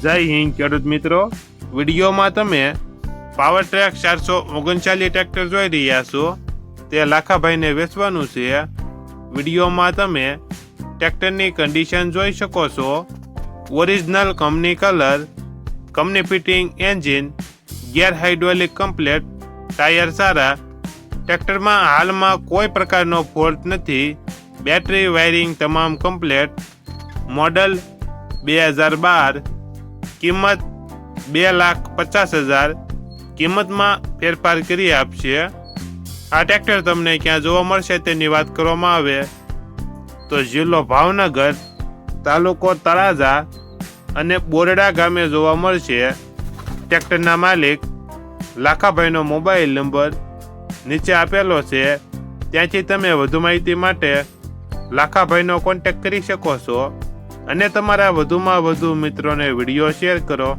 જય હિન્દ ખેડૂત મિત્રો, વિડીયોમાં તમે પાવર ટ્રેક 439 ટ્રેક્ટર જોઈ રહ્યા છો. તે લાખાભાઈને વેચવાનું છે. વિડીયોમાં તમે ટ્રેક્ટરની કન્ડિશન જોઈ શકો છો. Original company colour, company fitting engine, gear hydraulic complete, tyre સારા. ટ્રેક્ટરમાં હાલમાં કોઈ પ્રકારનો ફોલ્ટ નથી. બેટરી વાયરિંગ તમામ કમ્પ્લેટ. મોડલ 2012. કિંમત 2,50,000. કિંમતમાં ફેરફાર કરી આપશે. આ ટ્રેક્ટર તમને ક્યાં જોવા મળશે તેની વાત કરવામાં આવે તો જિલ્લો ભાવનગર, તાલુકો તળાજા અને બોરડા ગામે જોવા મળશે. ટ્રેક્ટરના માલિક લાખાભાઈનો મોબાઈલ નંબર નીચે આપેલો છે. ત્યાંથી તમે વધુ માહિતી માટે લાખાભાઈનો કોન્ટેક્ટ કરી શકો છો અને તમારા વધુમાં વધુ મિત્રોને વિડીયો શેર કરો.